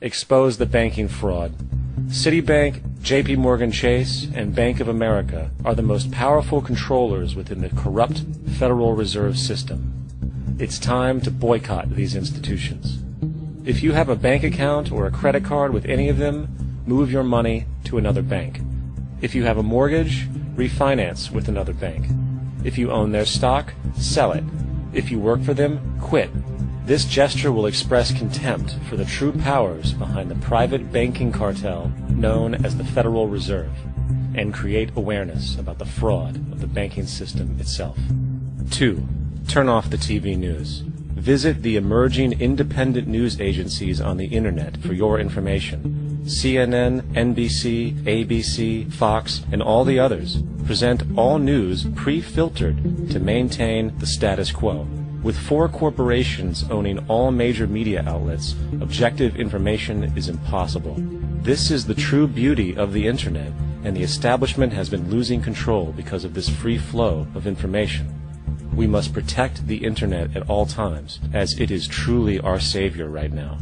Expose the banking fraud. Citibank, JP Morgan Chase, and Bank of America are the most powerful controllers within the corrupt Federal Reserve System. It's time to boycott these institutions. If you have a bank account or a credit card with any of them, move your money to another bank. If you have a mortgage, refinance with another bank. If you own their stock, sell it. If you work for them, quit. This gesture will express contempt for the true powers behind the private banking cartel known as the Federal Reserve, and create awareness about the fraud of the banking system itself. 2. Turn off the TV news. Visit the emerging independent news agencies on the internet for your information. CNN, NBC, ABC, Fox, and all the others present all news pre-filtered to maintain the status quo. With 4 corporations owning all major media outlets, objective information is impossible. This is the true beauty of the internet, and the establishment has been losing control because of this free flow of information. We must protect the internet at all times, as it is truly our savior right now.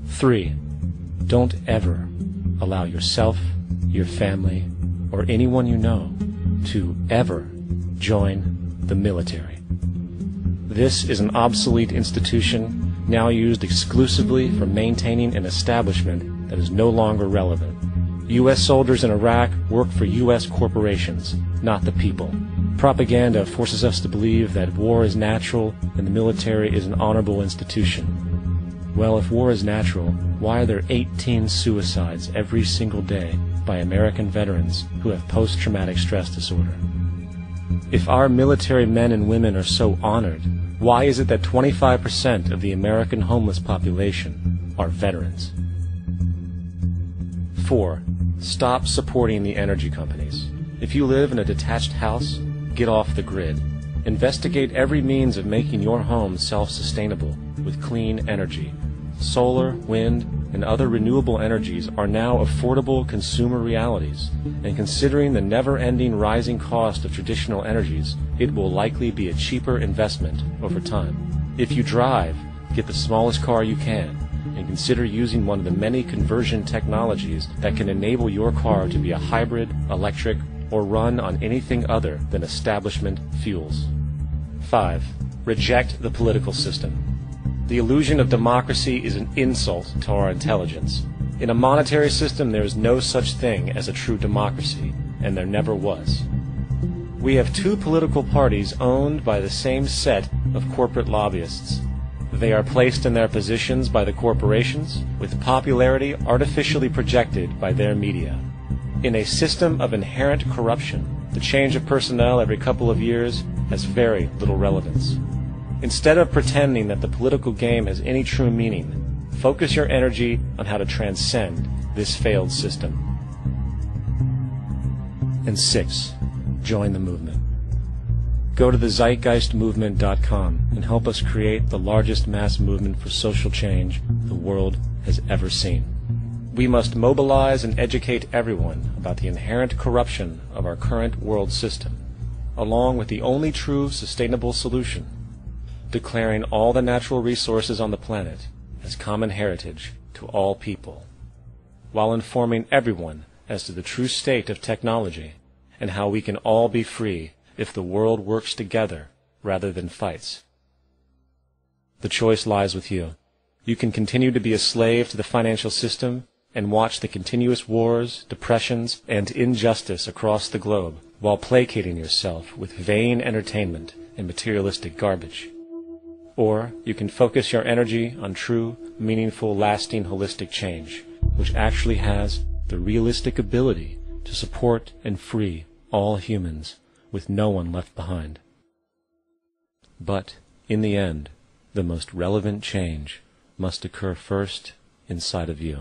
3. Don't ever allow yourself, your family, or anyone you know to ever join the military. This is an obsolete institution now used exclusively for maintaining an establishment that is no longer relevant. U.S. soldiers in Iraq work for U.S. corporations, not the people. Propaganda forces us to believe that war is natural and the military is an honorable institution. Well, if war is natural, why are there 18 suicides every single day by American veterans who have post-traumatic stress disorder? If our military men and women are so honored, why is it that 25% of the American homeless population are veterans? 4. Stop supporting the energy companies. If you live in a detached house, get off the grid. Investigate every means of making your home self-sustainable with clean energy. Solar, wind, and other renewable energies are now affordable consumer realities, and considering the never-ending rising cost of traditional energies, it will likely be a cheaper investment over time. If you drive, get the smallest car you can, and consider using one of the many conversion technologies that can enable your car to be a hybrid, electric, or run on anything other than establishment fuels. 5. Reject the political system. The illusion of democracy is an insult to our intelligence. In a monetary system, there is no such thing as a true democracy, and there never was. We have 2 political parties owned by the same set of corporate lobbyists. They are placed in their positions by the corporations, with popularity artificially projected by their media. In a system of inherent corruption, the change of personnel every couple of years has very little relevance. Instead of pretending that the political game has any true meaning, focus your energy on how to transcend this failed system. And 6. Join the movement. Go to the zeitgeistmovement.com and help us create the largest mass movement for social change the world has ever seen. We must mobilize and educate everyone about the inherent corruption of our current world system, along with the only true sustainable solution, declaring all the natural resources on the planet as common heritage to all people, while informing everyone as to the true state of technology and how we can all be free if the world works together rather than fights. The choice lies with you. You can continue to be a slave to the financial system and watch the continuous wars, depressions, and injustice across the globe while placating yourself with vain entertainment and materialistic garbage. Or you can focus your energy on true, meaningful, lasting, holistic change, which actually has the realistic ability to support and free all humans with no one left behind. But, in the end, the most relevant change must occur first inside of you.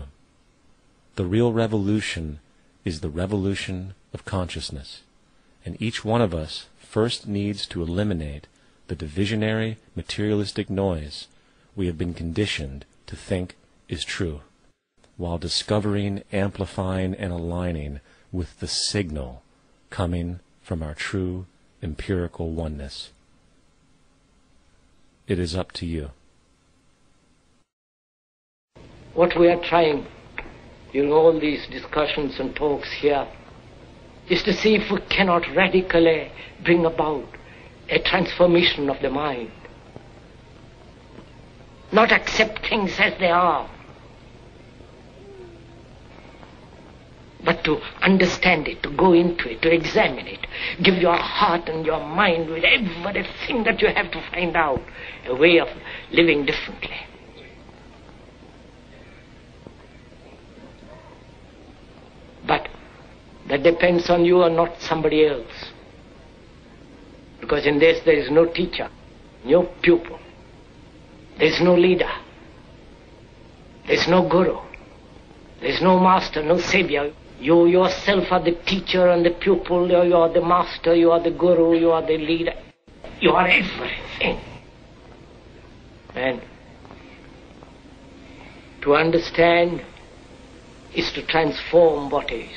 The real revolution is the revolution of consciousness, and each one of us first needs to eliminate the divisionary, materialistic noise we have been conditioned to think is true, while discovering, amplifying, and aligning with the signal coming from our true empirical oneness. It is up to you. What we are trying, all these discussions and talks here, is to see if we cannot radically bring about a transformation of the mind. Not accept things as they are, but to understand it, to go into it, to examine it, give your heart and your mind with everything that you have to find out a way of living differently. But that depends on you and not somebody else. Because in this there is no teacher, no pupil. There is no leader. There is no guru. There is no master, no savior. You yourself are the teacher and the pupil. You are the master, you are the guru, you are the leader. You are everything. And to understand is to transform what is.